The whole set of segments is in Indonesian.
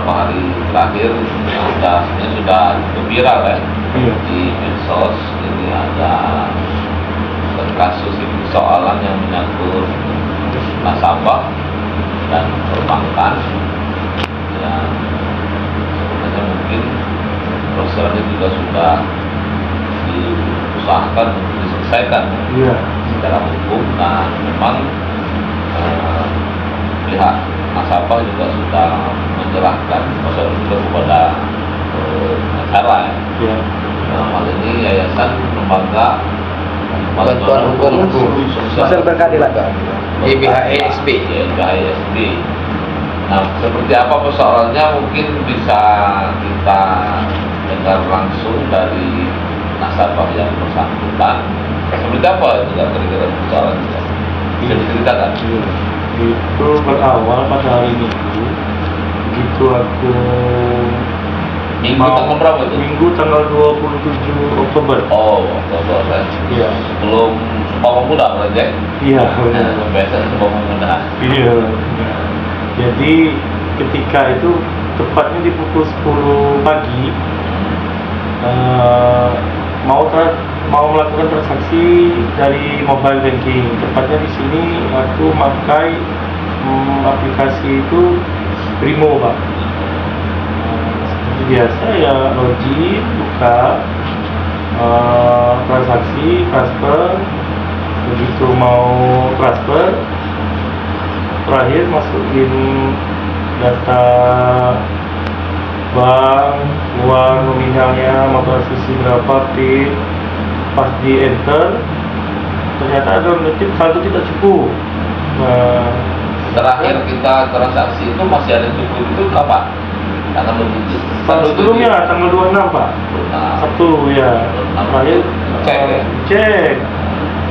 beberapa hari terakhir sudah viral ya di medsos. Ini ada kasus ini, soalan yang menyangkut nasabah dan perbankan yang sebenarnya mungkin prosedur juga sudah diusahakan untuk diselesaikan secara hukum. Nah, memang pihak nasabah juga sudah menyerahkan prosedur itu kepada negara ya. Nah, hal ini Yayasan Lembaga Bantuan Hukum Sosial Berkeadilan YBHESB. Nah, seperti apa persoalannya mungkin bisa kita dengar langsung dari nasabah yang bersangkutan. Seperti apa itu kira-kira persoalannya? Bisa diceritakan? Itu berawal pada hari Minggu. Begitu aku Minggu tanggal berapa itu? Minggu tanggal 27 Oktober. Oh, Oktober kan? Iya. Sebelum Sumpah Pemuda berarti ya? Iya, benar. Biasa Sumpah Pemuda. Iya. Jadi ketika itu tepatnya di pukul 10 pagi mau melakukan transaksi dari mobile banking. Tepatnya di sini aku pakai aplikasi itu Brimo, Pak. Seperti biasa ya, login, buka, transaksi, transfer. Begitu mau transfer, terakhir masukin data bank, uang nominalnya, motor sisi berapa, PIN. Pas di enter ternyata ada notif saldo tidak cukup. Terakhir kita transaksi itu masih ada cukup itu kapan? Tanggal 27. Sebelumnya tanggal 26, Pak. Sabtu ya. Terakhir cek.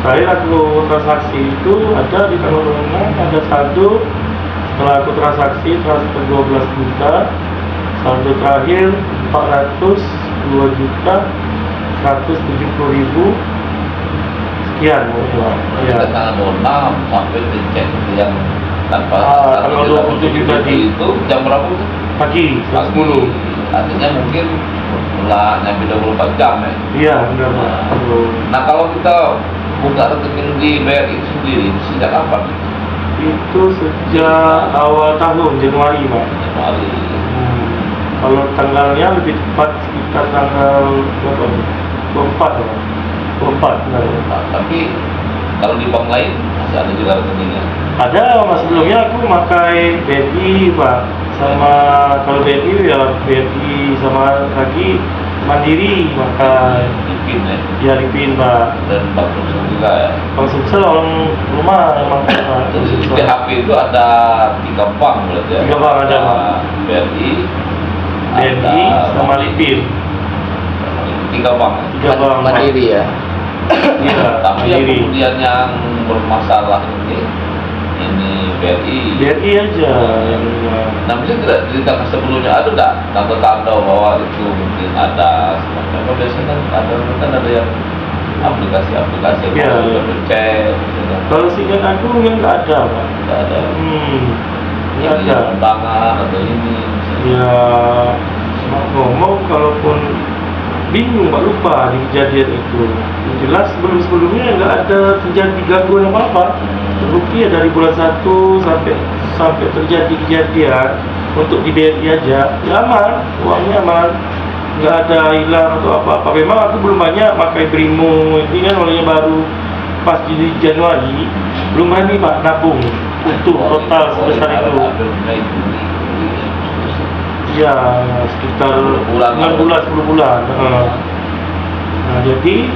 Terakhir aku transaksi itu ada di tanggal 26, ada saldo. Setelah aku transaksi transfer 12 juta, saldo terakhir 402 juta 170.000 sekian. Ya. Tanggal 26 sampai dicek yang tanpa tanggal 27 tadi itu jam berapa itu? Pagi 10. Artinya mungkin setelah nyampe 24 jam ya? Iya, benar Pak. Nah, kalau kita buka rekening di BRI sendiri sejak kapan? Itu sejak awal tahun Januari, Pak. Januari. Kalau tanggalnya lebih tepat sekitar tanggal 24, Pak. 24. Tapi kalau di bank lain masih ada juga rekeningnya? Ada, Mas. Sebelumnya aku pakai BRI, Pak. Sama kalau BRI ya BRI, sama lagi Mandiri pakai Lipin ya? Ya, Lipin, Pak. Dan Bank Sumsel juga ya? Bank Sumsel orang rumah yang pakai, Pak. Di PHP itu ada 3 bank berarti ya? 3 bank ada, Pak. BRI sama Lipin. 3 bank ya? 3 bank Mandiri ya? Iya, tapi yang Mandiri. kemudian yang bermasalah ini BRI aja. Nah, bisa tidak ceritakan sebelumnya ada tak tanda-tanda bahwa itu mungkin ada semacam biasanya kan ada yang aplikasi yang sudah dicek gitu. Kalau singkat aku yang nggak ada, Pak. Tidak ada. Nggak ada undangan atau ini ya, ngomong kalaupun bingung, Pak, lupa di kejadian itu. Jelas sebelumnya nggak ada terjadi gangguan apa-apa. Terbukti ya dari bulan 1 sampai terjadi kejadian untuk di BRI aja ya aman, uangnya aman, nggak ada hilang atau apa-apa. Memang aku belum banyak pakai Brimo, ini kan olehnya baru pas di Januari, belum berani, Pak, nabung untuk total sebesar itu. Ya, sekitar 6 bulan, 10 bulan. Nah, jadi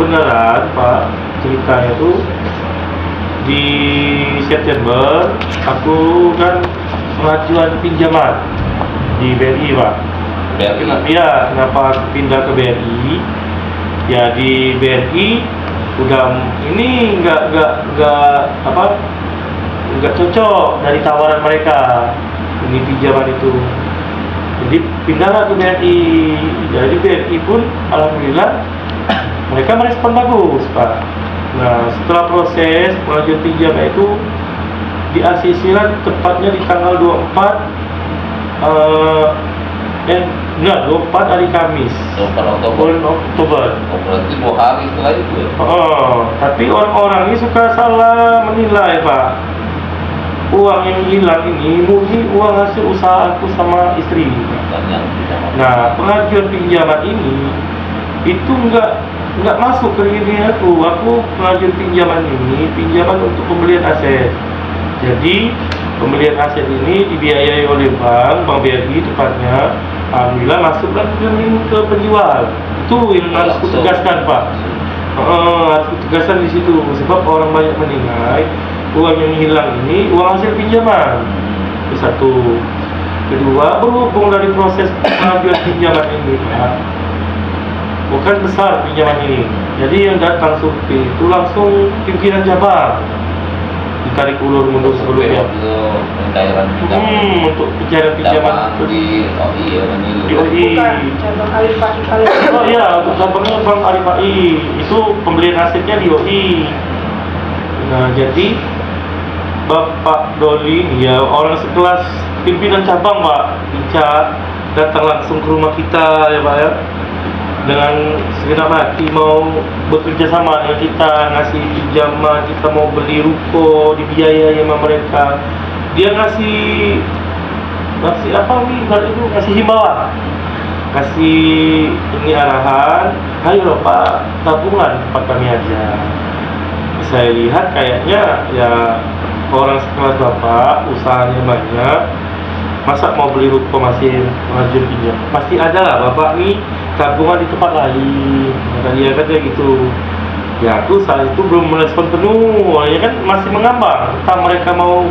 beneran, Pak, ceritanya itu di September aku kan pengajuan pinjaman di BRI, Pak. Kenapa aku pindah ke BRI? Ya, di BRI udah ini nggak cocok dari tawaran mereka ini pinjaman itu. Jadi pindahlah ke BRI. Jadi BRI pun alhamdulillah mereka merespon bagus, Pak. Nah, setelah proses pengajuan pinjaman itu di ACC tepatnya di tanggal 24 enggak, 24 hari Kamis. 24 Oktober. Bulan Oktober. Oh, berarti 2 hari setelah itu ya? Tapi orang-orang ini suka salah menilai, Pak. Uang yang hilang ini murni uang hasil usaha aku sama istri. Banyak. Nah, pengajuan pinjaman ini itu nggak masuk ke rekening aku. Aku pengajuan pinjaman ini pinjaman untuk pembelian aset. Jadi pembelian aset ini dibiayai oleh Bank BRI tepatnya. Alhamdulillah masuklah rekening ke penjual. Itu yang harus kutegaskan, Pak. Harus kutegaskan di situ sebab orang banyak menilai uang yang hilang ini uang hasil pinjaman. Itu satu. Kedua, berhubung dari proses pengajuan pinjaman ini, Pak, bukan besar pinjaman ini. Jadi yang datang survei itu langsung pimpinan cabang, ditarik ulur mundur sebelumnya. Pencairan pinjaman. Untuk pencairan pinjaman di OI ya, di OI. Bukan, cabang Alifai. Oh iya, untuk cabangnya Bank Alifai itu pembelian asetnya di OI. Nah, jadi Bapak Doli ya orang sekelas pimpinan cabang, Pak, Ica, datang langsung ke rumah kita ya, Pak ya, dengan segenap hati mau bekerja sama dengan kita, ngasih pinjaman, kita mau beli ruko, dibiayai sama mereka. Dia ngasih apa nih, itu ngasih himbauan, kasih ini arahan, ayo loh Pak, tabungan tempat kami aja. Saya lihat kayaknya ya orang sekelas Bapak, usahanya banyak, masa mau beli ruko masih mengajukan pinjam? Pasti ada lah Bapak nih tabungan di tempat lain. Kata dia katanya gitu. Ya aku saat itu belum merespon penuh, ya kan masih mengambang entah mereka mau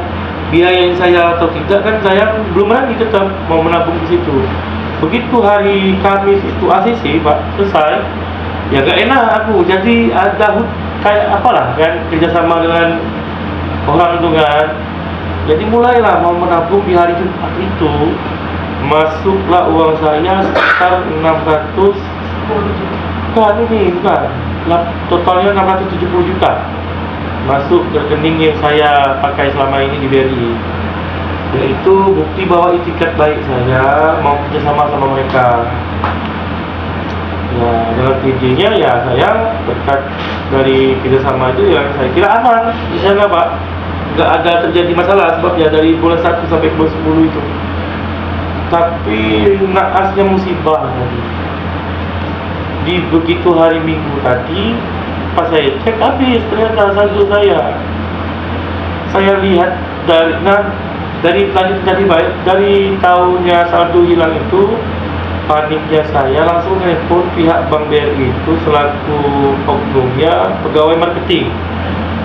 biayain saya atau tidak, kan saya belum berani tetap mau menabung di situ. Begitu hari Kamis itu ACC Pak selesai, ya gak enak aku, jadi ada kayak apalah kan kerjasama dengan orang itu kan. Jadi mulailah mau menabung di hari Jumat itu, masuklah uang saya sekitar 600 bukan ini, bukan, totalnya 670 juta masuk ke rekening yang saya pakai selama ini di BRI. Yaitu bukti bahwa itikat baik saya mau kerjasama sama mereka. Ya, dengan intinya ya saya berkat dari kerjasama itu yang saya kira aman di sana Pak, nggak ada terjadi masalah sebab ya dari bulan 1 sampai bulan 10 itu. Tapi naasnya musibah tadi di begitu hari Minggu tadi pas saya cek habis ternyata saldo saya lihat dari tahunnya saldo hilang itu. Paniknya saya langsung telepon pihak Bank BRI itu selaku oknumnya pegawai marketing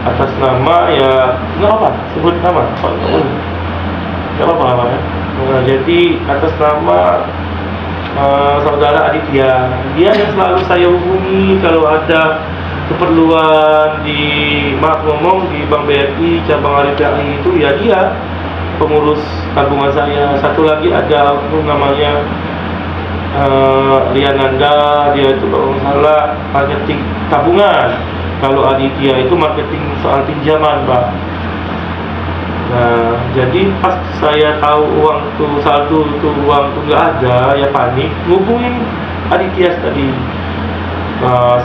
atas nama ya nggak apa sebut nama nggak apa ya. Jadi atas nama saudara Aditya, dia yang selalu saya hubungi kalau ada keperluan di di Bank BRI cabang Alifai itu, ya dia pengurus tabungan saya. Satu lagi ada oknum namanya Riananda, dia itu kalau salah marketing tabungan. Kalau Aditya itu marketing soal pinjaman, Pak. Nah, jadi pas saya tahu uang tuh saldo tuh uang tuh nggak ada, ya panik, ngubungin Aditya tadi.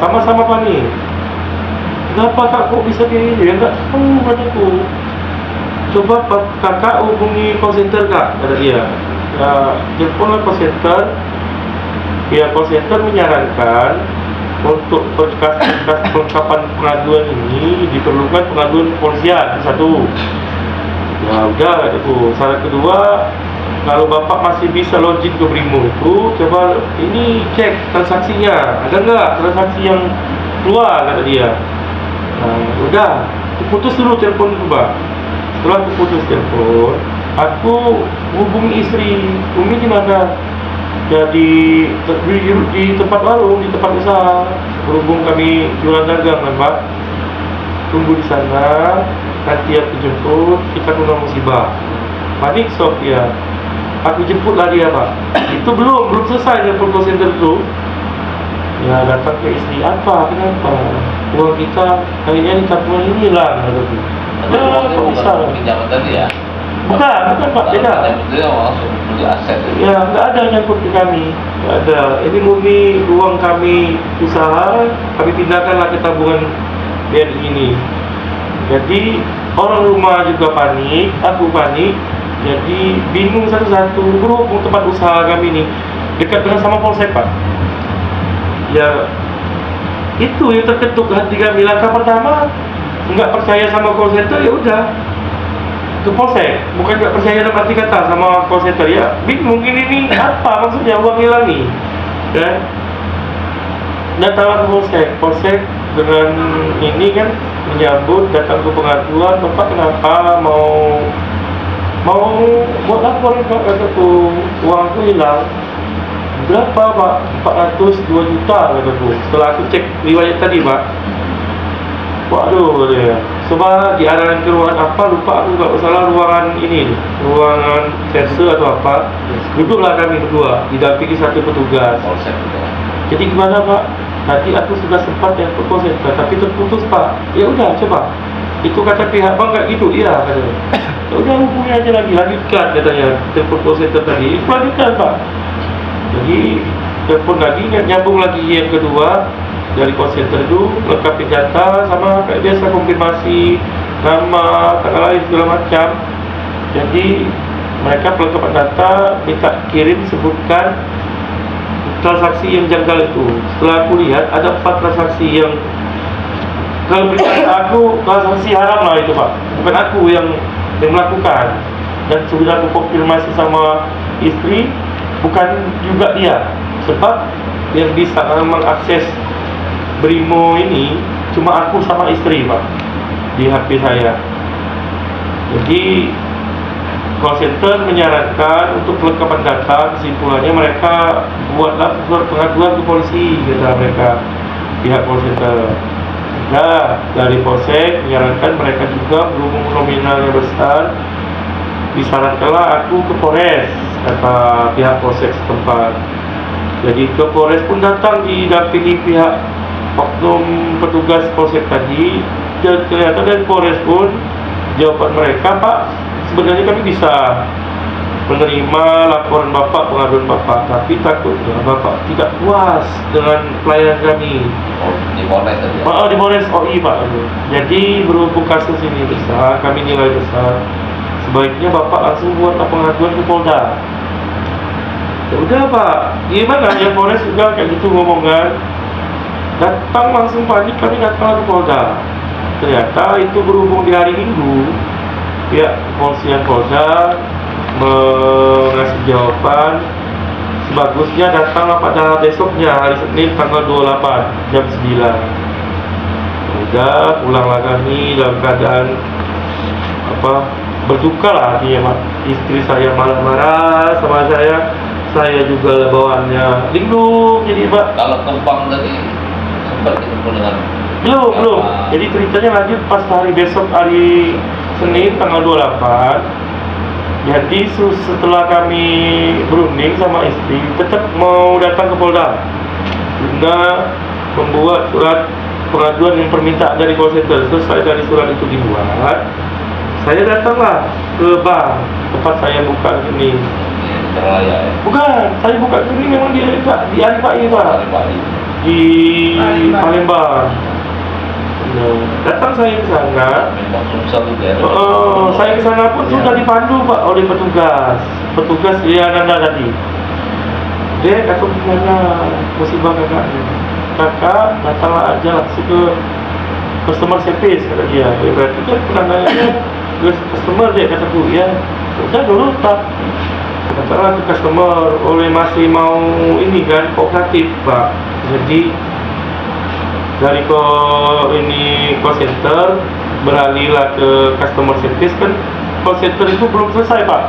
Sama-sama panik. Kenapa kak kok bisa kayak gini? Ya nggak tahu kataku. Coba kakak hubungi call center kak, kata dia. Ya, teleponlah call center. Ya, call center menyarankan untuk berkas kelengkapan pengaduan ini diperlukan pengaduan kepolisian satu. Ya udah itu. Syarat kedua, kalau bapak masih bisa login ke Brimo itu, coba ini cek transaksinya, ada nggak transaksi yang keluar, kata dia. Nah, udah, putus dulu telepon itu, Pak. Setelah aku putus telepon, aku hubungi istri, Umi di mana? Jadi di tempat warung, di tempat usaha. Berhubung kami jualan dagang kan Pak, tunggu di sana, nanti aku jemput, kita kena musibah. Panik sok ya, aku jemputlah dia Pak. Itu belum selesai dengan call center itu. Ya datang ke istri, apa, kenapa? Uang kita kayaknya di tabungan ini hilang, kata dia. Bukan pinjaman tadi ya? Bukan Pak, beda. Itu langsung di aset. Ya, nggak ada yang nyangkut ke kami, nggak ada. Ini murni uang kami usaha, kami pindahkanlah ke tabungan BNI ini. Jadi orang rumah juga panik, aku panik. Jadi bingung satu-satu. Berhubung tempat usaha kami ini dekat dengan sama polsek, Pak. Ya, itu yang terketuk hati kami. Langkah pertama nggak percaya sama call center, ya udah ke polsek. Bukan nggak percaya dalam arti kata sama call center, ya bingung ini apa maksudnya uang hilang nih, dan datanglah ke polsek dengan ini kan menyambut, datang ke pengaduan, Bapak kenapa mau buat laporan Pak, kataku uangku hilang. Berapa Pak? 402 juta kataku. Setelah aku cek riwayat tadi Pak, waduh dia, coba diarahin ke ruangan apa, lupa aku kalau salah ruangan ini, ruangan serse atau apa. Duduklah kami berdua, didampingi satu petugas Polsek juga. Jadi gimana Pak? Tadi aku sudah sempat yang ke call center, tapi terputus Pak. Ya udah coba. Itu kata pihak bank kayak gitu, iya katanya. Ya udah hubungi aja lagi, lanjutkan katanya. Telepon call center tadi, lanjutkan Pak. Jadi telepon lagi, nyambung lagi yang kedua dari call center itu, lengkapi data sama kayak biasa, konfirmasi nama, tanggal lahir segala macam. Jadi mereka pelengkapan data, minta kirim sebutkan transaksi yang janggal itu. Setelah aku lihat ada 4 transaksi yang, kalau berkata aku transaksi haram lah itu Pak, bukan aku yang melakukan. Dan sudah aku konfirmasi sama istri, bukan juga dia, sebab yang bisa mengakses Brimo ini cuma aku sama istri Pak di HP saya. Jadi call center menyarankan untuk kelengkapan data, kesimpulannya mereka buatlah surat pengaduan ke polisi, kata mereka, pihak call center. Nah, dari polsek menyarankan mereka juga berhubung nominalnya besar, disarankanlah aku ke Polres, kata pihak polsek setempat. Jadi ke Polres pun datang didampingi pihak oknum petugas polsek tadi. Ternyata dari Polres pun jawaban mereka, Pak, sebenarnya kami bisa menerima laporan Bapak, pengaduan Bapak, tapi takutnya Bapak tidak puas dengan pelayanan kami. Oh, di Polres tadi. Oh, di Polres OI Pak. Jadi berhubung kasus ini besar, kami nilai besar, sebaiknya Bapak langsung buatlah pengaduan ke Polda. Ya udah Pak, gimana ya, Polres juga kayak gitu ngomong kan. Datang langsung panik, kami datang ke Polda. Ternyata itu berhubung di hari Minggu, pihak kepolisian Polda mengasih jawaban sebagusnya datanglah pada besoknya, hari Senin tanggal 28 jam 9. Udah pulanglah kami dalam keadaan berduka lah artinya Pak. Istri saya marah-marah sama saya juga bawaannya linglung. Jadi Pak, Kalau Kempang tadi sempat ketemu dengan belum. Jadi ceritanya lanjut pas hari besok, hari Senin tanggal 28. Jadi setelah kami berunding sama istri, tetap mau datang ke Polda guna membuat surat pengaduan yang permintaan dari call center. Selesai dari surat itu dibuat, saya datanglah ke bank tempat saya buka ini. Terlaya ya. Bukan, saya buka ini memang di Aripai Pak, di Palembang. Datang saya ke sana. Memang susah juga ya. Saya ke sana pun sudah dipandu Pak oleh petugas Liananda tadi. Dek, aku gimana musibah kakak datanglah aja langsung ke customer service, kata dia. Berarti kan penanganannya ke customer, dia kataku. Ya udah dulu tak datanglah ke customer, oleh masih mau ini kan kooperatif Pak. Jadi dari call center beralihlah ke customer service. Kan call center itu belum selesai Pak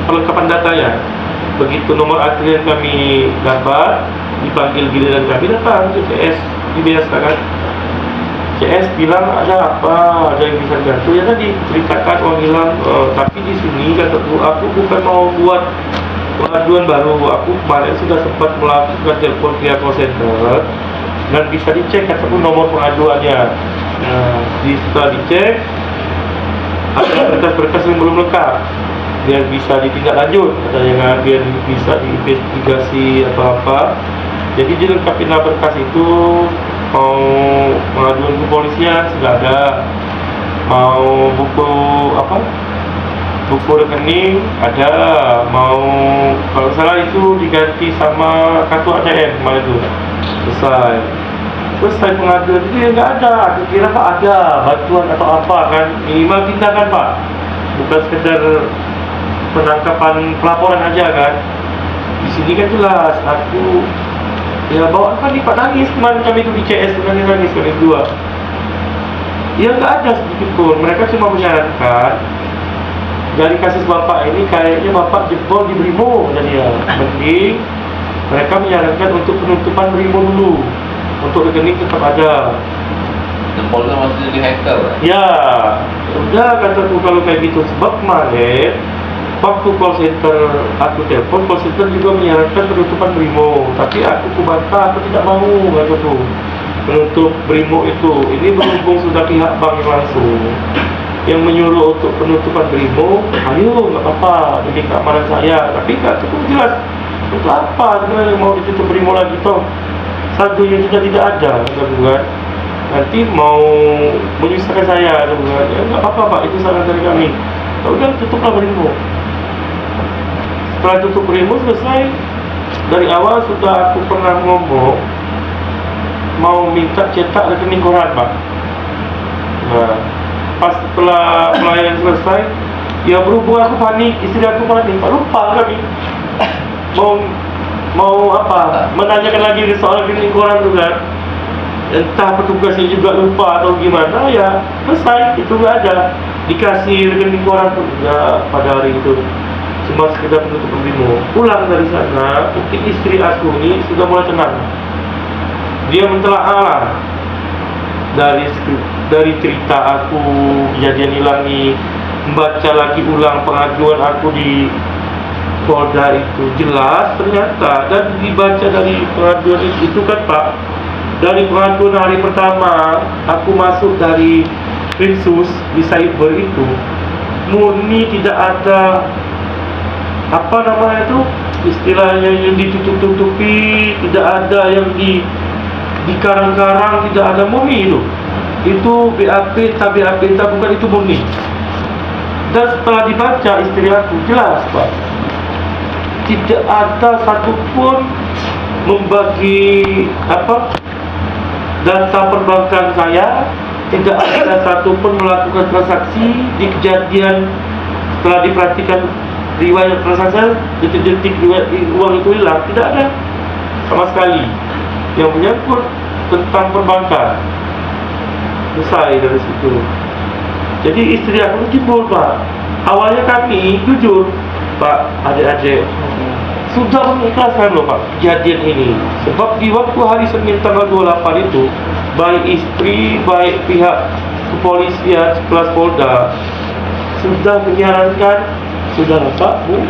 perlengkapan datanya. Begitu nomor antrian kami dapat, dipanggil giliran kami datang ke CS, dibiasakan. CS bilang ada apa, ada yang bisa jatuh ya tadi ceritakan uang hilang. Tapi di sini kataku, aku bukan mau buat pengaduan baru, aku kemarin sudah sempat melakukan telepon via call center dan bisa dicek kataku nomor pengaduannya. Nah, setelah dicek ada berkas-berkas yang belum lengkap. biar bisa ditindak lanjut katanya kan, biar bisa diinvestigasi atau apa. Jadi dilengkapin berkas itu, mau pengaduan ke polisian sudah ada, mau buku buku rekening ada, mau kalau salah itu diganti sama kartu ATM kemarin itu selesai pengaduan itu nggak ada. Aku kira Pak ada bantuan atau apa kan, minimal tindakan Pak, bukan sekedar penangkapan pelaporan aja kan. Di sini kan jelas aku ya bawaan kan Pak nangis kemarin kami itu di CS itu nangis kali dua. Ya nggak ada sedikit pun, mereka cuma menyarankan dari kasus bapak ini kayaknya bapak jebol di Brimo jadi ya, mending mereka menyarankan untuk penutupan Brimo dulu, untuk rekening tetap ada. Jempolnya masih jadi hacker. Ya, udah kataku kalau kayak gitu, sebab kemarin waktu call center aku telepon, call center juga menyarankan penutupan Brimo, tapi aku kubantah, aku tidak mau kataku menutup Brimo itu. Ini berhubung sudah pihak bank langsung yang menyuruh untuk penutupan Brimo, ayo nggak apa-apa demi keamanan saya. Tapi nggak cukup jelas untuk apa sebenarnya mau ditutup Brimo lagi toh saldonya sudah tidak ada, kan? Nanti mau menyusahkan saya, kan? Ya nggak apa-apa Pak, itu saran dari kami. Ya udah tutuplah Brimo. Setelah tutup Brimo selesai, dari awal sudah aku pernah ngomong mau minta cetak rekening koran Pak. Nah, pas setelah pelayanan selesai, ya berhubung aku panik, istri aku panik, Pak lupa kami mau apa, menanyakan lagi soal rekening koran itu kan. Entah petugasnya juga lupa atau gimana, ya selesai, itu nggak ada. Dikasih rekening koran pun ya pada hari itu, cuma sekedar penutup Brimo. Pulang dari sana, mungkin istri aku ini sudah mulai tenang. Dia mentelaah dari cerita aku kejadian hilang ini, membaca lagi ulang pengaduan aku di Polda itu, jelas ternyata, dan dibaca dari pengaduan itu kan Pak, dari pengaduan hari pertama aku masuk dari Krimsus di cyber itu, murni tidak ada apa namanya itu istilahnya yang ditutup-tutupi, tidak ada yang dikarang-karang, tidak ada, murni itu BAP bukan, itu murni. Dan setelah dibaca istri aku, jelas Pak, tidak ada satupun membagi data perbankan saya, tidak ada satupun melakukan transaksi di kejadian. Setelah diperhatikan riwayat transaksi, detik-detik uang itu hilang, tidak ada sama sekali yang menyangkut tentang perbankan. Selesai dari situ. Jadi istri aku jebol Pak. Awalnya kami jujur Pak, adik-adik sudah mengikhlaskan loh Pak kejadian ini. Sebab di waktu hari Senin tanggal 28 itu, baik istri, baik pihak kepolisian sekelas Polda sudah menyarankan, sudah Pak Bu,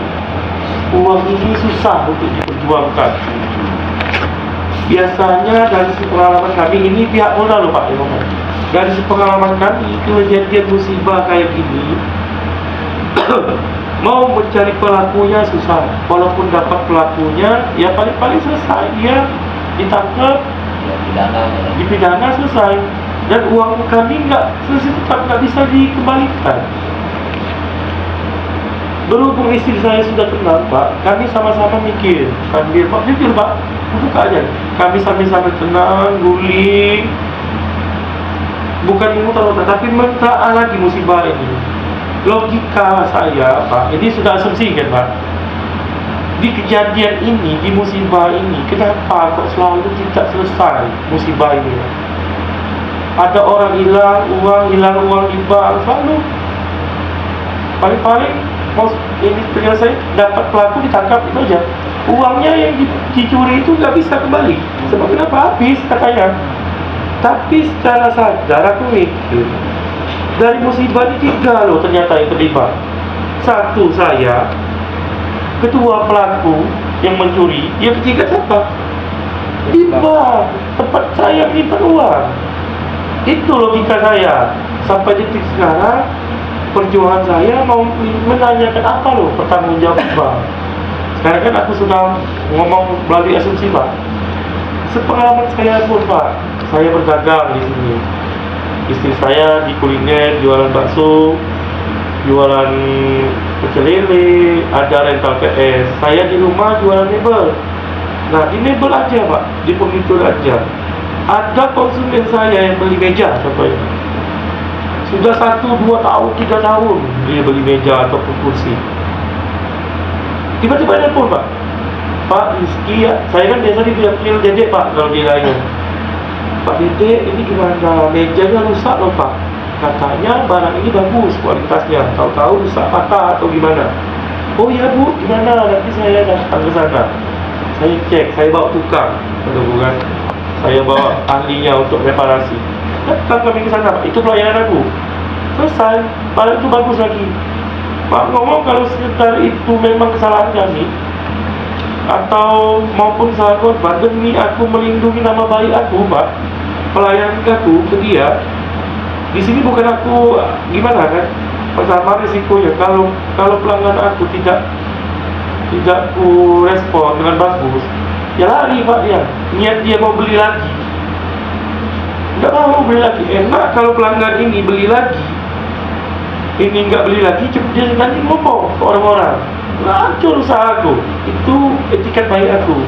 uang ini susah untuk diperjuangkan. Biasanya dari pengalaman kami, ini pihak Polda loh Pak, dari pengalaman kami itu kejadian musibah kayak gini mau mencari pelakunya susah. Walaupun dapat pelakunya, ya paling-paling selesai, dia ditangkap, dipidana, selesai. Dan uang kami tetap nggak bisa dikembalikan. Berhubung istri saya sudah tenang Pak, kami sama-sama mikir sambil Pak, jujur Pak, buka aja. Kami sambil-sambil tenang, guling, bukan memutar-mutar, tapi mentelaah lagi musibah ini. Logika saya Pak, ini sudah asumsi kan Pak, di kejadian ini, di musibah ini, kenapa kok selalu tidak selesai musibah ini? Ada orang hilang uang di bank, selalu paling-paling ini penyelesai, dapat pelaku ditangkap, itu aja. Uangnya yang dicuri itu nggak bisa kembali. Sebab kenapa? Habis katanya. Tapi secara sadar aku mikir, dari musibah ini 3 loh ternyata yang terlibat. 1 saya, kedua pelaku yang mencuri, yang ketiga siapa? Bank, tempat saya menyimpan uang. Itu logika saya. Sampai detik sekarang perjuangan saya mau menanyakan apa loh pertanggungjawab Pak. Sekarang kan aku sudah ngomong melalui asumsi Pak. Sepengalaman saya pun Pak, saya berdagang di sini. Istri saya di kuliner jualan bakso, jualan pecel lele, ada rental PS. Saya di rumah jualan mebel. Nah di mebel aja Pak, di furnitur aja. Ada konsumen saya yang beli meja contohnya. Sudah 1, 2 tahun, 3 tahun dia beli meja ataupun kursi. Tiba-tiba nelfon Pak, Pak Rizky, saya kan biasa dipanggil Dedek Pak kalau dia layan. Pak Dedek, ini gimana? Mejanya rusak loh Pak. Katanya barang ini bagus kualitasnya, tahu-tahu rusak patah atau gimana? Oh iya Bu, gimana? Nanti saya datang ke sana. Saya cek, saya bawa tukang, kan? Saya bawa ahlinya untuk reparasi. Datang kami ke sana Pak, itu pelayanan aku. Selesai, barang itu bagus lagi. Pak ngomong kalau sekitar itu memang kesalahan kami atau maupun salah korban, demi aku melindungi nama baik aku Pak, pelayanan aku ke dia. Di sini bukan aku gimana kan? Pertama risikonya kalau pelanggan aku tidak ku respon dengan bagus, ya lari Pak dia. Niat dia mau beli lagi, nggak mau beli lagi. Enak kalau pelanggan ini beli lagi, ini nggak beli lagi, cukup dia nanti ngomong ke orang-orang, hancur usaha aku. Itu etiket baik aku.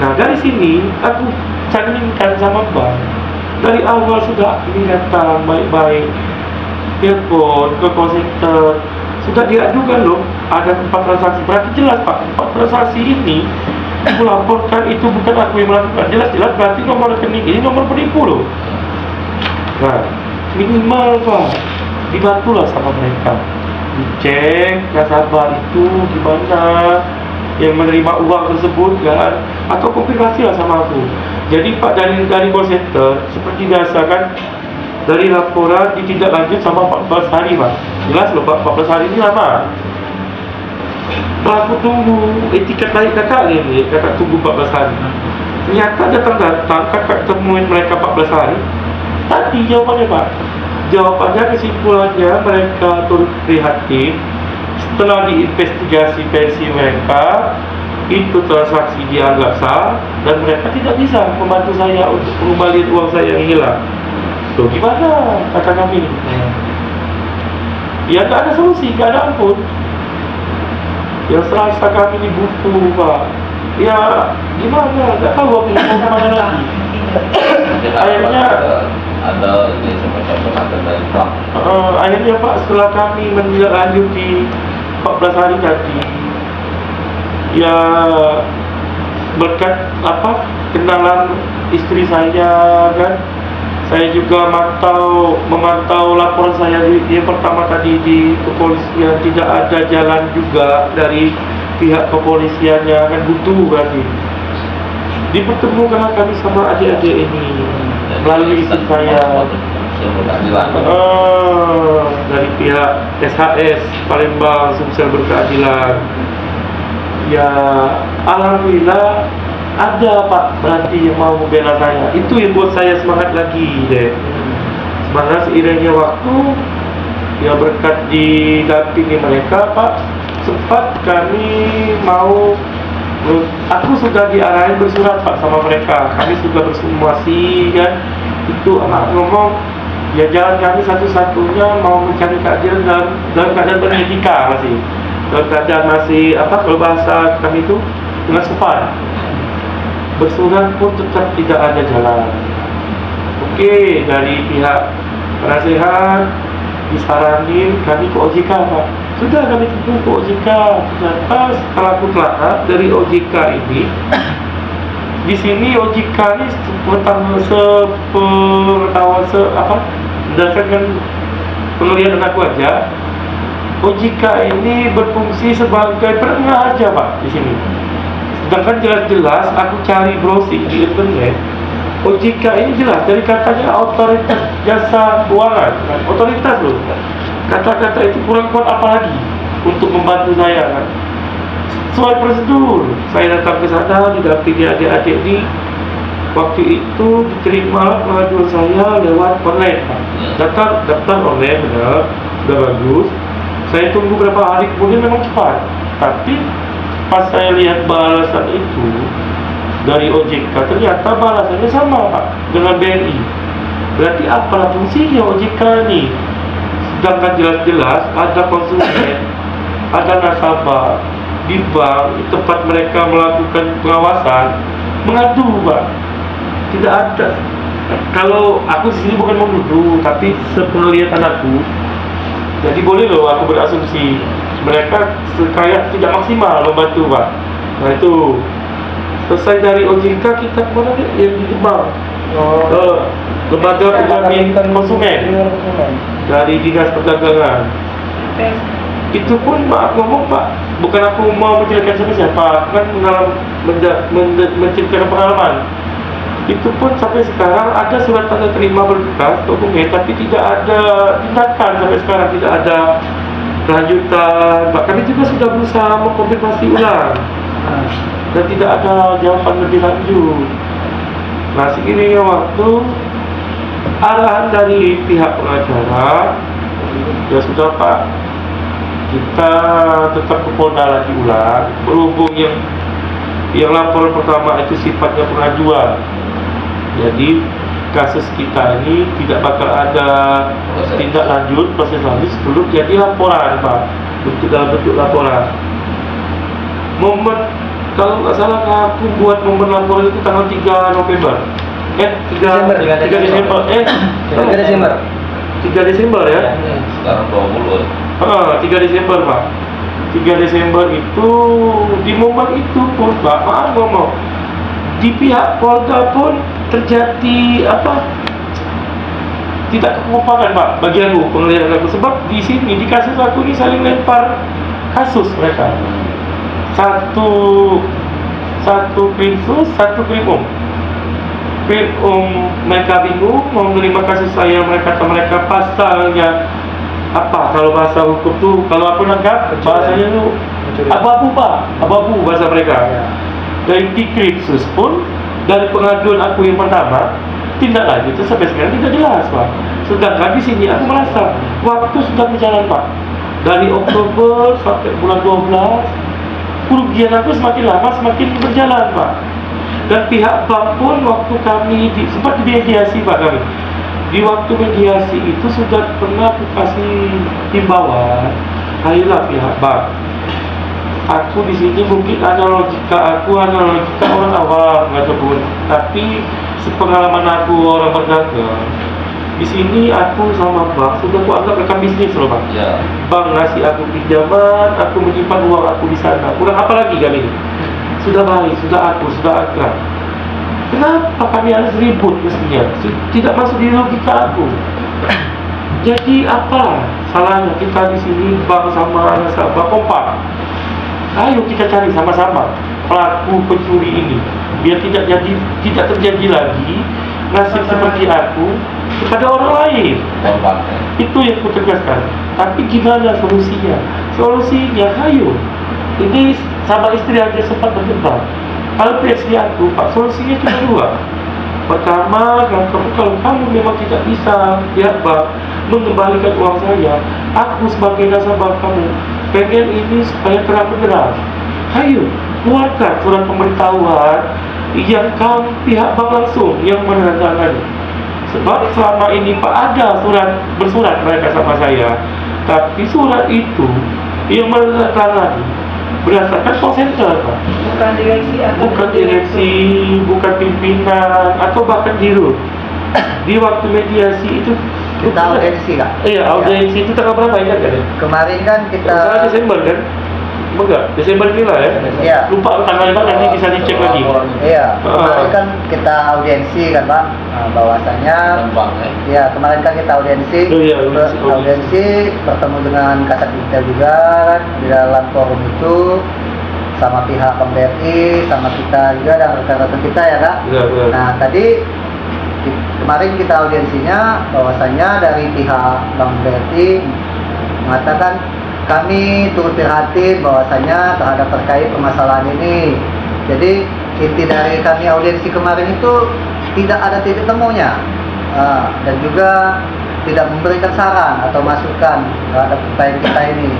Nah dari sini aku canggihkan sama Bang. Dari awal sudah ini datang baik-baik, telepon ke call center, sudah diajukan loh, ada 4 transaksi. Berarti jelas Pak, 4 transaksi ini aku laporkan itu bukan aku yang melakukan. Jelas-jelas berarti nomor rekening ini nomor penipu loh. Nah minimal Pak, dibantulah sama mereka, dicek nasabah itu gimana, yang menerima uang tersebut kan, atau konfirmasi lah sama aku. Jadi Pak dari call center seperti biasa kan, dari laporan ditindaklanjut sama 14 hari Pak. Jelas loh Pak, 14 hari ini lama. Setelah aku tunggu etiket baik kakak ini, kakak tunggu 14 hari. Ternyata datang kakak temuin mereka 14 hari. Tadi jawabannya Pak, jawabannya kesimpulannya mereka turut prihatin. Setelah diinvestigasi pensi mereka, itu transaksi dianggap sah dan mereka tidak bisa membantu saya untuk mengembalikan uang saya yang hilang. Tuh gimana kata kami? Ya tak ada solusi, tak ada ampun. Yang serasa kami ini butuh Pak. Ya gimana? Tak tahu aku mau kemana lagi. Akhirnya ada ini semacam pengantar dari Bank. Akhirnya Pak, setelah kami menindaklanjuti 14 hari tadi, ya berkat kenalan istri saya kan, saya juga memantau laporan saya yang pertama tadi di kepolisian, tidak ada jalan juga dari pihak kepolisiannya kan, butuh berarti dipertemukan kami sama adik-adik ini melalui istri saya. Dari pihak SHS Palembang Sumsel Berkeadilan. Ya alhamdulillah ada Pak berarti yang mau membela saya. Itu yang buat saya semangat lagi deh. Semangat seiringnya waktu, ya berkat didampingi mereka Pak, sempat kami mau, aku sudah diarahin bersurat Pak sama mereka. Kami sudah bersumasi kan. Itu anak ngomong, ya jalan kami satu-satunya mau mencari keadilan dalam keadaan beretika masih. Dalam keadaan masih kalau bahasa kami itu dengan sopan. Bersurat pun tetap tidak ada jalan. Oke, dari pihak penasehat disaranin kami ke OJK Pak. Sudah kami tunggu ke OJK. Ternyata setelah aku telah dari OJK ini, di sini OJK ini berdasarkan penglihatan aku aja, OJK ini berfungsi sebagai penengah aja Pak di sini. Sedangkan jelas-jelas aku cari browsing di internet, OJK ini jelas dari katanya otoritas jasa keuangan, otoritas loh. Kata-kata itu kurang kuat apalagi untuk membantu saya kan. Sesuai prosedur, saya datang ke sana didampingi adik-adik ini. Waktu itu diterima pengaduan saya lewat online Pak. Daftar online benar. sudah bagus. Saya tunggu berapa hari kemudian memang cepat. Tapi pas saya lihat balasan itu dari OJK, ternyata balasannya sama Pak dengan BNI. Berarti apalah fungsinya OJK ini? Sedangkan jelas-jelas ada konsumen, ada nasabah di bank, di tempat mereka melakukan pengawasan, mengadu Pak. Tidak ada. Kalau aku di sini bukan menuduh, tapi sepengeliatan aku, jadi boleh loh aku berasumsi mereka kayak tidak maksimal membantu Pak. Nah itu selesai dari OJK kita kemana yang di bank, lembaga penjamin konsumen dari Dinas Perdagangan. Itu pun Pak ngomong Pak, bukan aku mau menceritakan siapa-siapa, kan menceritakan pengalaman. Itu pun sampai sekarang ada surat tanda terima berkas dokumen, tapi tidak ada tindakan sampai sekarang, tidak ada kelanjutan. Kami juga sudah berusaha mengkonfirmasi ulang dan tidak ada jawaban lebih lanjut. Nah segini waktu arahan dari pihak pengacara, ya sudah Pak, kita tetap ke Polda lagi ulang. Berhubung yang laporan pertama itu sifatnya pengajuan, jadi kasus kita ini tidak bakal ada tindak lanjut, proses lanjut sebelum jadi laporan Pak, dalam bentuk laporan. Momen, kalau nggak salah aku buat momen laporan itu tanggal 3 November 3 Desember ya? Sekarang 20. 3 Desember Pak. 3 Desember itu, di momen itu pun Pak, maaf ngomong, di pihak Polda pun terjadi tidak kekompakan Pak bagi aku, penglihatan aku. Sebab di sini, di kasus aku ini saling lempar kasus mereka. Satu krimsus, satu krimum. Mereka bingung mau menerima kasus saya, mereka pasalnya apa, kalau bahasa hukum tuh, kalau aku nangkap bahasanya tuh abu-abu Pak, abu-abu bahasa mereka. Dari krimsus pun, dari pengaduan aku yang pertama, tindak lanjut itu sampai sekarang tidak jelas Pak. Sedangkan di sini aku merasa waktu sudah berjalan Pak, dari Oktober sampai bulan 12, kerugian aku semakin lama semakin berjalan Pak. Dan pihak bank pun waktu kami sempat dimediasi Pak, kami di waktu mediasi itu sudah pernah aku kasih himbauan, ayolah pihak bank. Aku di sini mungkin ada logika orang awam ataupun, tapi sepengalaman aku orang berdagang di sini, aku sama bank sudah aku anggap rekan bisnis loh Bang. Ya. Bank ngasih aku pinjaman, aku menyimpan uang aku di sana. Kurang apa lagi kami? Sudah baik, sudah akrab. Kenapa kami harus ribut mestinya? Tidak masuk di logika aku. Jadi apa salahnya kita di sini bank sama nasabah kompak? Ayo kita cari sama-sama pelaku pencuri ini, biar tidak terjadi lagi nasib seperti aku kepada orang lain. Itu yang ku tegaskan. Tapi gimana solusinya? Solusinya, ayo. Ini sama istri aja sempat berdebat. Kalau versi aku, Pak, solusinya cuma dua. Pertama, kalau kamu memang tidak bisa mengembalikan uang saya, aku sebagai nasabah kamu pengen ini supaya terang benderang. Ayo, keluarkan surat pemberitahuan yang pihak bank langsung yang menandatangani. Sebab selama ini Pak ada bersurat mereka sama saya, tapi surat itu yang menandatangani berdasarkan call center Pak. Bukan direksi, bukan pimpinan atau bahkan dirut. Di waktu mediasi itu kita audiensi Kak? Iya, audiensi itu tanggal berapa ya kan? Kemarin kan kita Desember kan? Enggak, Desember ini lah ya? Iya. Lupa tanggalnya, nanti bisa dicek lagi. Iya, kemarin kan kita audiensi kan Pak, bahwasanya ya kemarin kan kita audiensi, bertemu dengan Kasat Detail juga kan, di dalam forum itu sama pihak Bank BRI, sama kita juga dan rekan-rekan kita ya Kak. Iya. Nah tadi kemarin kita audiensinya bahwasanya dari pihak Bank BRI mengatakan kami turut prihatin bahwasanya terhadap terkait permasalahan ini. Jadi inti dari kami audiensi kemarin itu tidak ada titik temunya, dan juga tidak memberikan saran atau masukan terhadap klien kita ini,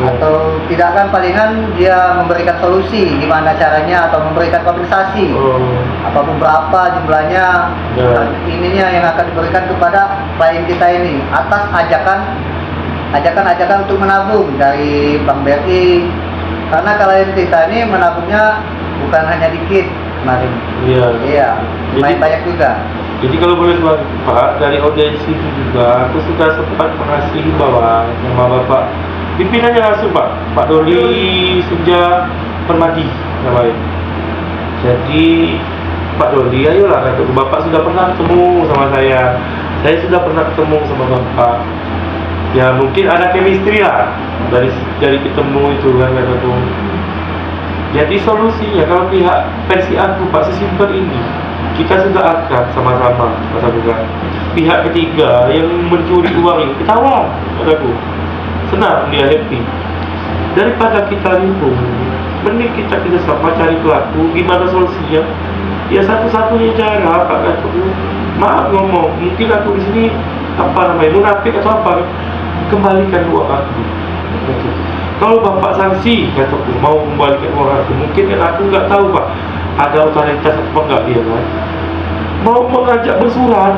atau tidak kan palingan dia memberikan solusi gimana caranya atau memberikan kompensasi apa berapa jumlahnya ininya yang akan diberikan kepada klien kita ini atas ajakan untuk menabung dari Bank BRI, karena klien kita ini menabungnya bukan hanya dikit kemarin. Iya, lumayan banyak juga. Jadi kalau boleh Pak, dari audiensi itu juga aku sudah sempat mengasih himbauan sama Bapak pimpinannya langsung Pak Doli Senja Permadi namanya. Jadi Pak Doli, ayolah, kata Bapak sudah pernah ketemu sama saya sudah pernah ketemu sama Bapak. Ya mungkin ada chemistry lah dari ketemu itu kan kata tuh. Jadi solusinya kalau pihak versi aku Pak sesimpel ini, kita sudah akrab sama-sama masa bukan. Pihak ketiga yang mencuri uang ini ketawa kataku, senang dia happy. Daripada kita limpung, mending kita sama cari pelaku. Gimana solusinya? Ya satu-satunya cara Pak kataku, maaf ngomong, mungkin aku di sini munafik atau apa, kembalikan uang aku. Kalau Bapak sanksi kataku mau kembalikan uang aku, mungkin kan aku nggak tahu Pak ada otoritas apa enggak dia kan, mau mengajak bersurat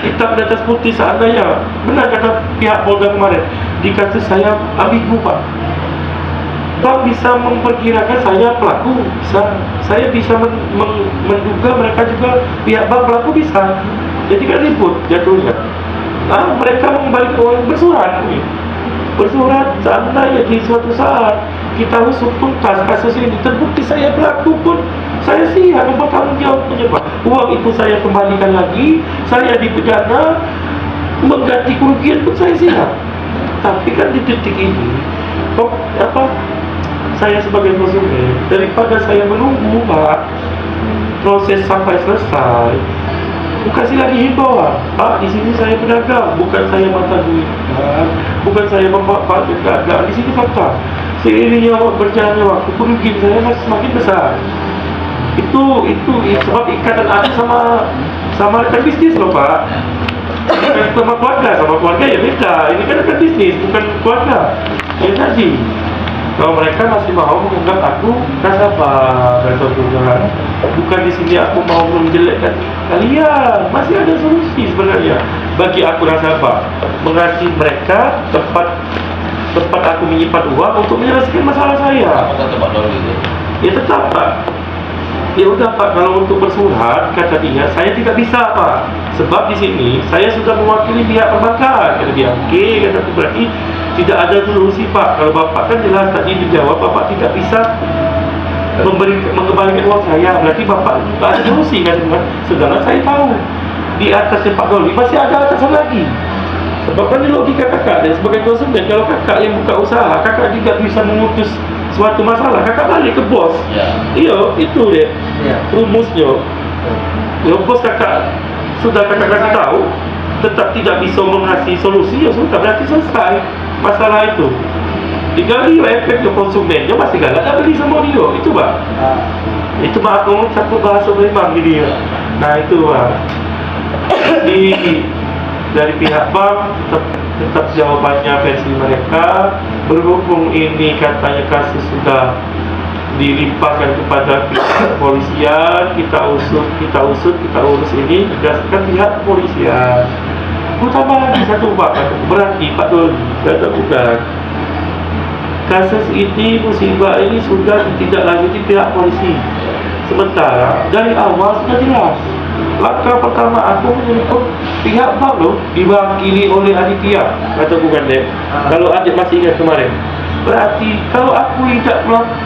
hitam di atas putih seandainya benar kata pihak Polda kemarin di kasus saya ambigu Pak. Bank bisa memperkirakan saya pelaku, saya bisa menduga mereka juga pihak bank pelaku bisa. Jadi kan ribut jatuhnya. Mereka mengembalikan uang bersurat seandainya di suatu saat kita usut tuntas kasus ini terbukti saya pelaku pun saya siap bertanggung jawab penyebab uang itu saya kembalikan lagi, saya dipidana, mengganti kerugian pun saya siap. Tapi kan di titik ini saya sebagai konsumen, daripada saya menunggu Pak proses sampai selesai, aku kasih lagi himbauan, Pak, di sini saya pedagang, bukan saya mata duit, bukan saya memanfaatkan keadaan. Di sini fakta, seiringnya berjalannya waktu, kerugian saya masih semakin besar. Itu sebab ikatan aku sama rekan bisnis loh Pak. Bukan sama keluarga ya beda. Ini kan rekan bisnis, bukan keluarga. Ya tadi, kalau mereka masih mau menganggap aku nasabah dan sebagainya, bukan di sini aku mau menjelekkan kalian. Masih ada solusi sebenarnya bagi aku nasabah, mengasih mereka tempat aku menyimpan uang untuk menyelesaikan masalah saya. Ya tetap Pak. Ya udah Pak, kalau untuk bersurat kata dia saya tidak bisa Pak, sebab di sini saya sudah mewakili pihak perbankan. Kata dia, oke, kata aku, berarti tidak ada solusi Pak. Kalau Bapak kan jelas tadi dijawab Bapak tidak bisa mengembalikan uang saya, berarti Bapak tidak ada solusi kan. Sedangkan saya tahu di atasnya Pak Doli masih ada atasan lagi. Sebab kan di logika kakak dan sebagai konsumen, kalau kakak yang buka usaha, kakak juga bisa memutus suatu masalah, kakak balik ke bos. Iya, itu dia rumusnya. Kalau bos kakak sudah kakak kasih tahu tetap tidak bisa mengasih solusi, ya sudah, berarti selesai masalah itu. Digali efek ke konsumennya masih galak tak beli sama dia, itu Pak. Itu Pak aku campur bahasa memang di dia. Nah itu Pak. Dari pihak bank tetap jawabannya versi mereka. Berhubung ini katanya kasus sudah dilimpahkan kepada pihak kepolisian, kita urus ini berdasarkan pihak kepolisian. Utama lagi satu Pak, berarti Pak Doli kata bukan, kasus ini, musibah ini sudah ditindaklanjuti pihak polisi. Sementara dari awal sudah jelas. Langkah pertama aku menyebut pihak bank loh, diwakili oleh Aditya, kata bukan deh. Kalau adik masih ingat kemarin. Berarti kalau aku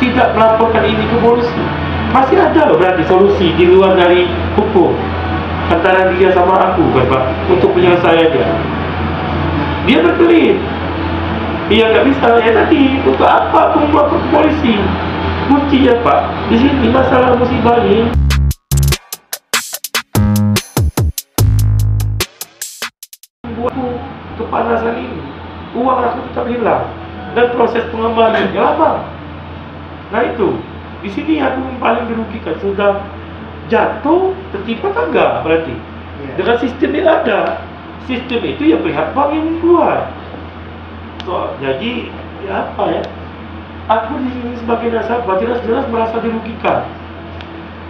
tidak melaporkan ini ke polisi, masih ada loh berarti solusi di luar dari hukum antara dia sama aku kan Pak, untuk penyelesaiannya. Dia berkelit. Dia nggak bisa ya tadi. Untuk apa aku melapor ke polisi? Kuncinya Pak, di sini masalah musibah ini. Buatku kepanasan ini, uang aku tetap hilang dan proses pengembaliannya lama. Nah itu, di sini aku yang paling dirugikan, sudah jatuh tertimpa tangga berarti. Dengan sistem yang ada, sistem itu ya pihak bank yang keluar. So, jadi ya apa ya? Aku di sini sebagai nasabah jelas-jelas merasa dirugikan.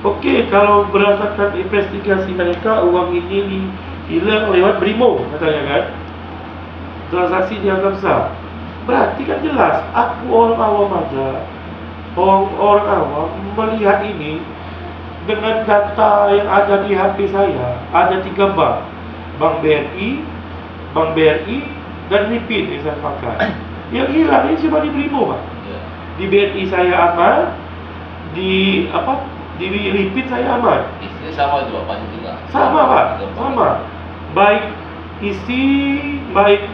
Oke, kalau berdasarkan investigasi mereka uang ini hilang lewat Brimo katanya kan, transaksi dianggap sah. Berarti kan jelas aku orang awam aja, orang awam melihat ini dengan data yang ada di HP saya. Ada 3 bank, Bank BRI, dan Lipin yang saya pakai. Yang hilang ini cuma di Brimo, Pak. Di BRI saya aman, di Lipin saya aman. Isinya sama juga, Pak juga. Sama, Pak, sama. Baik isi, baik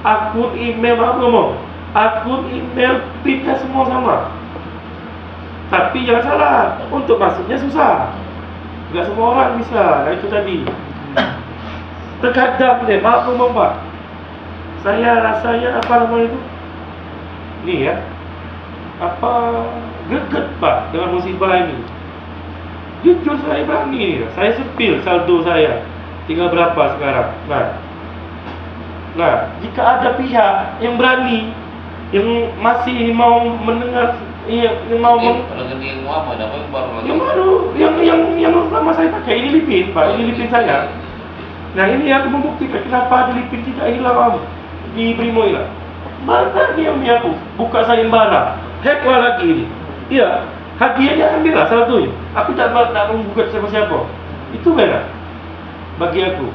akun email, akun email, PIN-nya semua sama. Tapi jangan salah, untuk masuknya susah. Nggak semua orang bisa. Nah itu tadi. Terkadang deh, maaf Pak, saya rasanya itu? Nih ya, greget Pak dengan musibah ini. Jujur saya berani, saya sepil saldo saya tinggal berapa sekarang. Nah, jika ada pihak yang berani, yang masih mau mendengar, yang mau yang lama saya pakai ini Lipin Pak, ini Lipin saya. Nah ini aku membuktikan kenapa di Lipin tidak hilang di Brimo hilang. Mana dia aku buka sayembara, hack lagi ini. Iya, hadiahnya ambillah saldonya. Aku tak menggugat siapa-siapa. Itu benar bagi aku.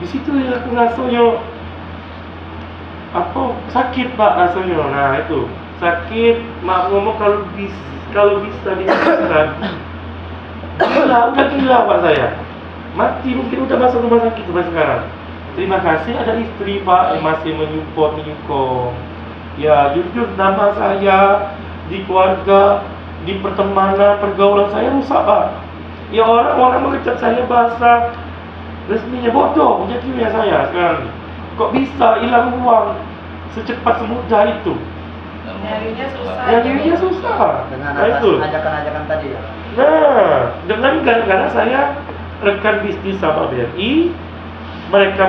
Di situ ya aku rasanya sakit Pak rasanya. Nah itu sakit, maaf ngomong kalau bisa dijelaskan. Udah gila Pak saya. Mati mungkin udah masuk rumah sakit sampai sekarang. Terima kasih ada istri Pak yang masih menyokong. Ya jujur nama saya di keluarga, di pertemanan, pergaulan saya rusak Pak. Ya orang-orang mengecap saya bahasa resminya bodoh, menjadinya saya sekarang. Kok bisa hilang uang secepat semudah itu? Nyarinya susah. Dengan itu ajakan-ajakan tadi ya. Nah, dengan gara-gara saya rekan bisnis sama BRI, mereka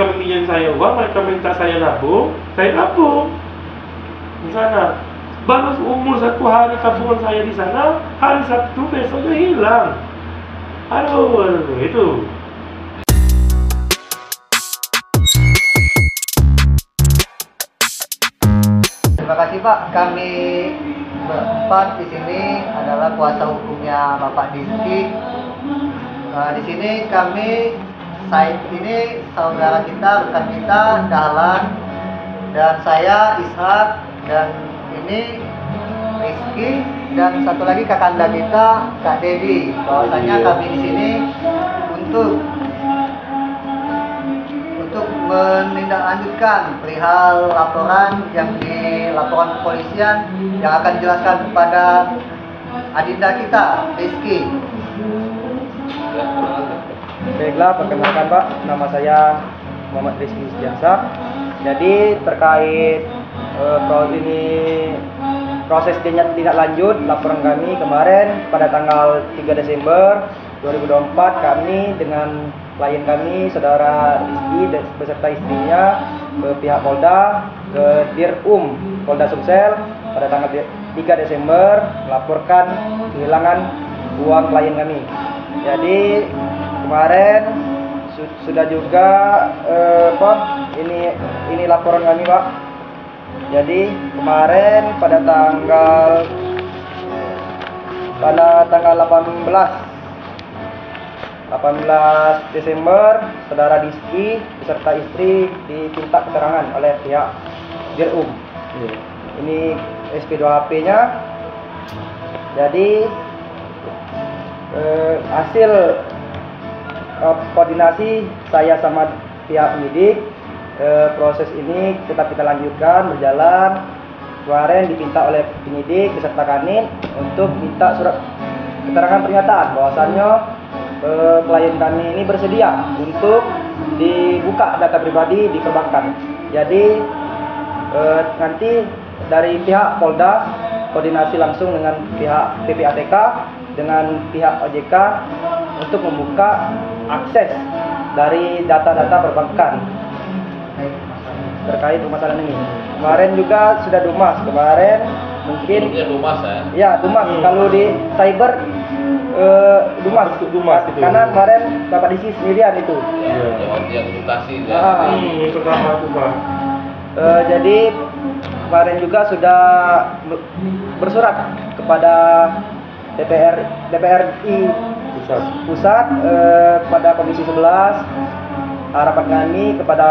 meminjam saya uang, mereka minta saya nabung di sana. Baru umur 1 hari tabungan saya di sana, hari Sabtu besoknya hilang. Aduh, itu. Terima kasih Pak. Kami berempat di sini adalah kuasa hukumnya Bapak Diski. Di sini kami, saya ini saudara kita, rekan kita, Dahlan, dan saya Ishak, dan ini Rizky, dan satu lagi kakanda kita, Kak Dedi. Bahwasanya kami di sini untuk menindaklanjutkan perihal laporan yang dilaporkan kepolisian yang akan dijelaskan kepada adinda kita, Rizky. Baiklah, perkenalkan Pak, nama saya Muhammad Rizky Setiansa. Jadi terkait proses tindak lanjut laporan kami kemarin pada tanggal 3 Desember 2024 kami dengan klien kami saudara Rizky beserta istrinya ke pihak Polda, ke Dir-Um Polda Sumsel pada tanggal 3 Desember melaporkan kehilangan uang klien kami. Jadi kemarin sudah juga ini laporan kami Pak. Jadi kemarin pada tanggal 18 Desember saudara Rizky beserta istri diminta keterangan oleh pihak Dir-Um. Ini SP2HP-nya. Jadi hasil koordinasi saya sama pihak penyidik, proses ini tetap kita lanjutkan berjalan. Kemarin diminta oleh penyidik beserta Kanit untuk minta surat keterangan pernyataan bahwasannya klien kami ini bersedia untuk dibuka data pribadi di perbankan. Jadi nanti dari pihak Polda koordinasi langsung dengan pihak PPATK dengan pihak OJK untuk membuka akses dari data-data perbankan terkait permasalahan ini. Kemarin juga sudah Dumas, kemarin mungkin Sebelumnya Dumas ya. ya Dumas. Kalau di cyber Dumas, Dumas itu. karena kemarin Bapak Disi sendirian itu. Yang konsultasi ya. Pertama itu Pak. Jadi kemarin juga sudah bersurat kepada DPRI pusat kepada Komisi 11. Harapan kami kepada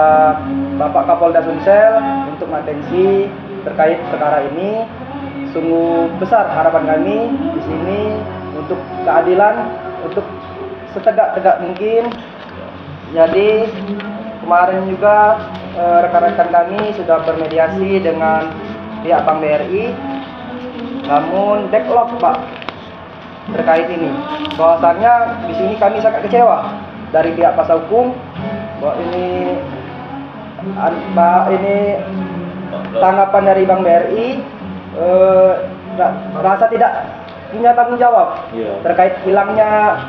Bapak Kapolda Sumsel untuk mengatensi terkait perkara ini. Sungguh besar harapan kami di sini untuk keadilan, untuk setegak-tegak mungkin. Jadi kemarin juga rekan-rekan kami sudah bermediasi dengan pihak Bank BRI, namun deadlock Pak terkait ini. Bahwasannya di sini kami sangat kecewa dari pihak kuasa hukum bahwa ini tanggapan dari Bank BRI rasa tidak punya tanggung jawab terkait hilangnya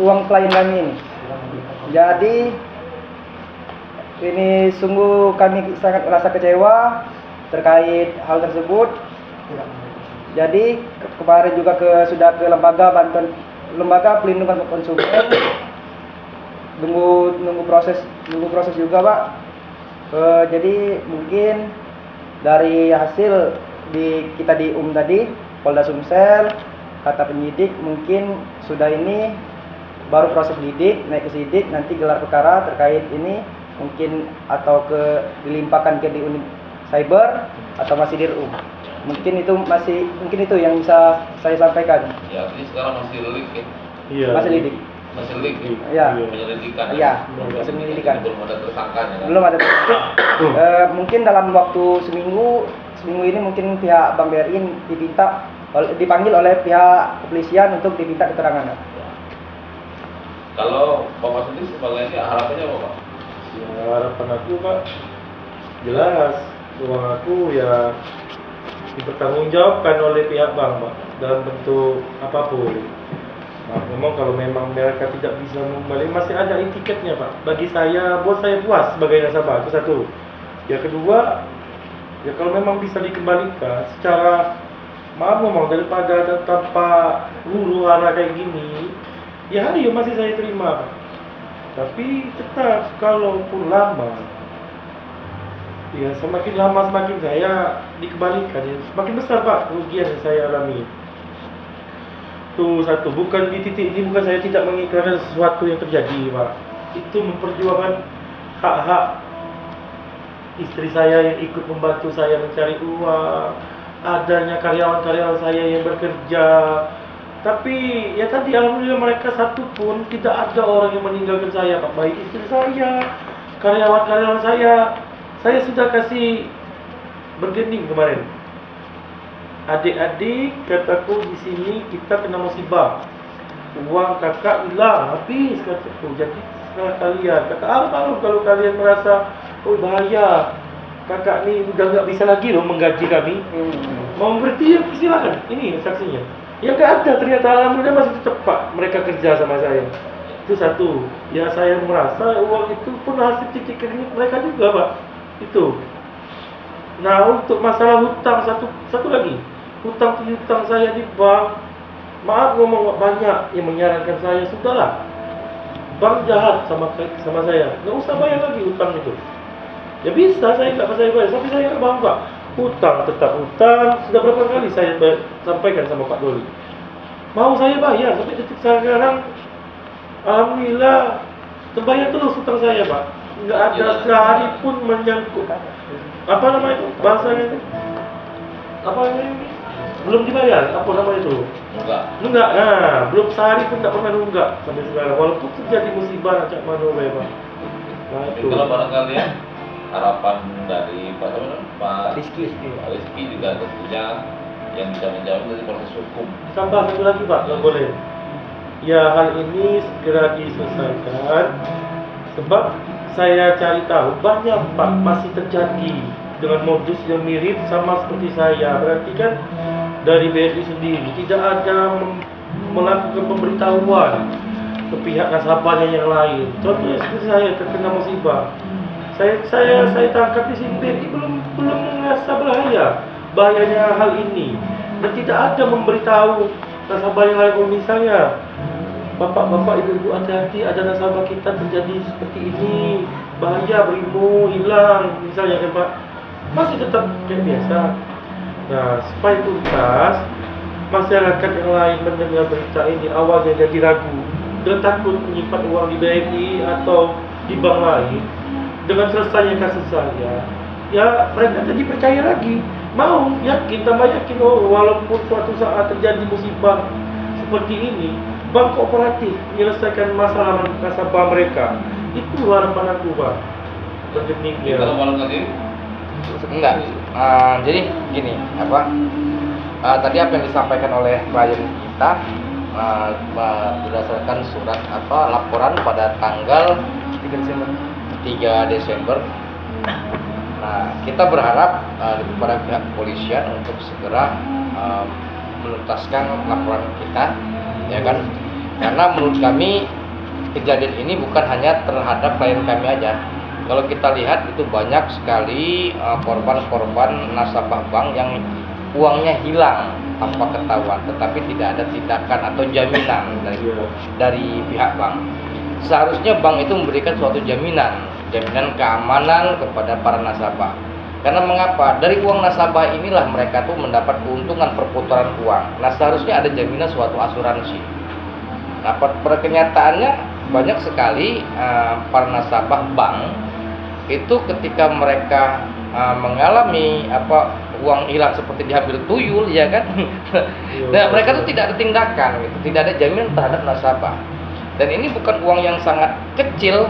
uang klien kami ini. Jadi ini sungguh kami sangat merasa kecewa terkait hal tersebut. Jadi kemarin juga sudah ke lembaga pelindungan konsumen, nunggu proses juga Pak. Jadi mungkin dari hasil kita di tadi Polda Sumsel, kata penyidik mungkin sudah ini baru proses lidik, naik ke sidik, nanti gelar perkara terkait ini mungkin atau dilimpahkan ke di unit cyber atau masih di RU. Mungkin itu yang bisa saya sampaikan. Ya, ini sekarang masih lidik ya. Iya. Masih lidik. Masih lidik. Iya. Penyelidikan. Iya, masih penyelidikan. Belum ada tersangkanya kan? Belum ada. Mungkin dalam waktu seminggu ini mungkin pihak Bank BRI dipanggil oleh pihak kepolisian untuk diminta keterangan. Kalau Bapak sendiri sebagai harapannya apa Pak? Ya, harapan aku Pak jelas uang aku ya dipertanggungjawabkan oleh pihak bank Pak dalam bentuk apapun. Nah, kalau memang mereka tidak bisa mengembali, masih ada etiketnya Pak. Bagi saya, buat saya puas sebagai nasabah, itu satu. Yang kedua, ya kalau memang bisa dikembalikan secara maaf ngomong daripada tanpa huru hara kayak gini, ya hari masih saya terima Pak. Tapi tetap kalaupun lama, ya semakin lama semakin saya dikembalikan, ya semakin besar Pak kerugian yang saya alami. Itu satu, bukan di titik ini bukan saya tidak mengikrarkan sesuatu yang terjadi Pak. Itu memperjuangkan hak-hak istri saya yang ikut membantu saya mencari uang, adanya karyawan-karyawan saya yang bekerja. Tapi ya tadi alhamdulillah mereka satu pun tidak ada orang yang meninggalkan saya Pak. Baik istri saya, karyawan-karyawan saya sudah kasih bergending kemarin. Adik-adik kataku di sini kita kena musibah. Uang kakak hilang habis kataku. Jadi setelah kalian kata kalau kalian merasa bahaya, kakak ni udah nggak bisa lagi loh menggaji kami. Mau berhenti ya silakan. Ini saksinya. Ya nggak ada, ternyata alhamdulillah masih tetap Pak mereka kerja sama saya. Itu satu. Ya saya merasa uang itu pun hasil titik kredit mereka juga Pak. Itu. Nah untuk masalah hutang satu lagi, hutang saya di bank, maaf ngomong banyak yang menyarankan saya sudahlah. Bank jahat sama saya, nggak usah bayar lagi hutang itu. Ya bisa saya nggak bayar, tapi saya nggak bangga. Hutang tetap hutang. Sudah berapa kali saya sampaikan sama Pak Doli. Mau saya bayar, tapi detik sekarang alhamdulillah terbayar terus hutang saya Pak. Nggak ada sehari pun menyangkut. Apa nama itu? Bahasanya itu? Apa namanya? Belum dibayar. Apa nama itu? Nunggak. Nah, belum sehari pun tak pernah nunggak sampai sekarang. Walaupun terjadi musibah macam mana Pak. Nah itu. Kalau barangkali ya harapan dari Pak Rizky juga tentunya yang bisa menjawab dari proses hukum. Tambah satu lagi Pak, kalau boleh. Ya hal ini segera diselesaikan. Sebab saya cari tahu banyak Pak masih terjadi dengan modus yang mirip sama seperti saya. Berarti kan dari BRI sendiri tidak ada melakukan pemberitahuan ke pihak nasabahnya yang lain. Contohnya seperti saya terkena musibah, saya tangkap di sini BRI belum merasa bahayanya hal ini, dan tidak ada memberitahu nasabah yang lain. Kalau misalnya bapak-bapak, ibu-ibu, hati-hati, ada nasabah kita terjadi seperti ini, bahaya, berimu hilang misalnya kan Pak, masih tetap kayak biasa. Nah, supaya tuntas, masyarakat yang lain mendengar berita ini awalnya jadi ragu dan takut menyimpan uang di BRI atau di bank lain. Dengan selesainya kasus saya, ya mereka jadi percaya lagi, mau yakin, tambah yakin, oh walaupun suatu saat terjadi musibah seperti ini, bank kooperatif menyelesaikan masalah nasabah mereka. Itu harapan aku, Pak. Berdemikian. Kalau malam tadi Enggak. Jadi gini, tadi apa yang disampaikan oleh klien kita berdasarkan surat laporan pada tanggal 3 Desember. Nah, kita berharap kepada pihak kepolisian untuk segera menuntaskan laporan kita, ya kan? Karena menurut kami kejadian ini bukan hanya terhadap klien kami aja. Kalau kita lihat itu banyak sekali korban-korban nasabah bank yang uangnya hilang tanpa ketahuan, tetapi tidak ada tindakan atau jaminan dari pihak bank. Seharusnya bank itu memberikan suatu jaminan keamanan kepada para nasabah. Karena mengapa? Dari uang nasabah inilah mereka tuh mendapat keuntungan perputaran uang. Nah, seharusnya ada jaminan suatu asuransi. Nah, pada kenyataannya banyak sekali para nasabah bank itu ketika mereka mengalami uang hilang seperti diambil tuyul, ya kan? Nah, mereka tuh tidak ada tindakan, gitu. Tidak ada jaminan terhadap nasabah. Dan ini bukan uang yang sangat kecil,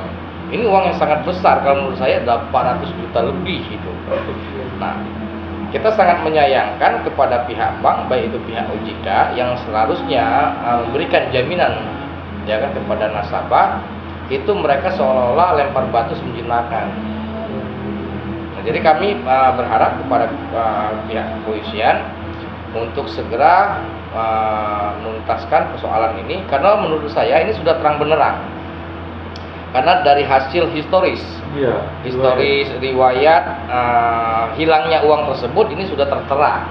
ini uang yang sangat besar. Kalau menurut saya 800 juta lebih itu. Nah, kita sangat menyayangkan kepada pihak bank, baik itu pihak OJK yang seharusnya memberikan jaminan, ya kan, kepada nasabah. Itu mereka seolah-olah lempar batu menjinakkan. Nah, jadi kami berharap kepada pihak kepolisian untuk segera menuntaskan persoalan ini, karena menurut saya ini sudah terang benderang. Karena dari hasil historis riwayat hilangnya uang tersebut ini sudah tertera.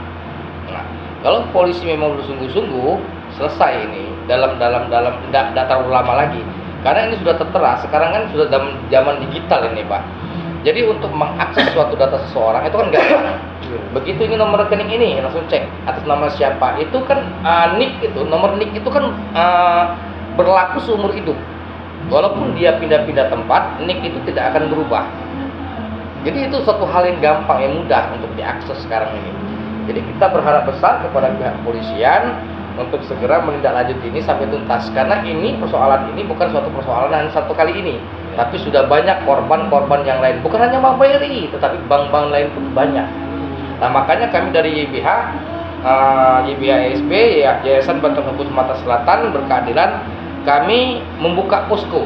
Nah, kalau polisi memang bersungguh-sungguh, selesai ini dalam tidak terlalu lama lagi. Karena ini sudah tertera, sekarang kan sudah zaman digital ini, Pak. Jadi untuk mengakses suatu data seseorang itu kan gampang. Begitu ini nomor rekening ini, langsung cek atas nama siapa. Itu kan nomor NIK itu kan berlaku seumur hidup. Walaupun dia pindah-pindah tempat, NIK itu tidak akan berubah. Jadi itu suatu hal yang gampang, yang mudah untuk diakses sekarang ini. Jadi kita berharap besar kepada pihak kepolisian untuk segera menindaklanjuti ini sampai tuntas, karena ini persoalan ini bukan suatu persoalan hanya satu kali ini, tapi sudah banyak korban-korban yang lain, bukan hanya Bank BRI, tetapi bank-bank lain pun banyak. Nah, makanya kami dari YBH ASB, Yayasan Bantuan Hukum Sumatera Selatan Berkeadilan, kami membuka posko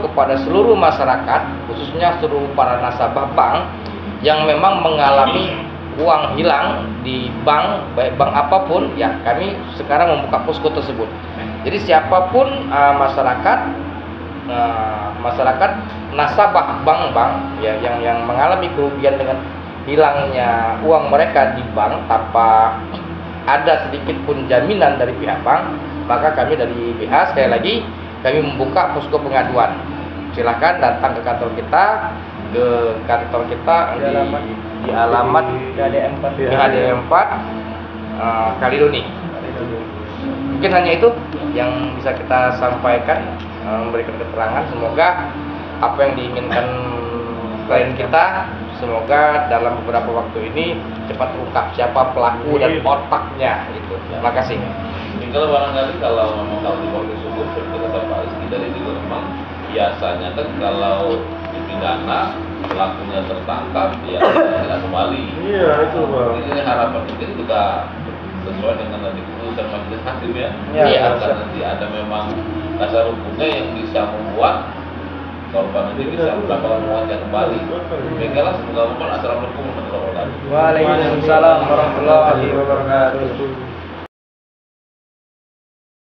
kepada seluruh masyarakat, khususnya seluruh para nasabah bank yang memang mengalami uang hilang di bank, baik bank apapun, ya kami sekarang membuka posko tersebut. Jadi siapapun masyarakat nasabah bank-bank ya yang mengalami kerugian dengan hilangnya uang mereka di bank tanpa ada sedikit pun jaminan dari pihak bank, maka kami dari BH sekali lagi kami membuka posko pengaduan. Silakan datang ke kantor kita, di alamat HD4 Kalidoni. Mungkin hanya itu yang bisa kita sampaikan, memberikan keterangan. Semoga apa yang diinginkan klien kita, semoga dalam beberapa waktu ini cepat terungkap siapa pelaku dan otaknya itu. Terima kasih. Kalau barangkali kalau memang kalau di Polres Sumur seperti kata Pak Rizky dari itu memang biasanya kan kalau dipidana pelakunya tertangkap ya tidak kembali. Iya, itu Pak. Ini harapan kita juga sesuai dengan nanti keputusan majelis hakim ya. Iya. Karena nanti ada memang dasar hukumnya yang bisa membuat korban nanti bisa mendapatkan uangnya kembali. Baiklah, semoga Assalamualaikum warahmatullahi wabarakatuh. Waalaikumsalam warahmatullahi wabarakatuh.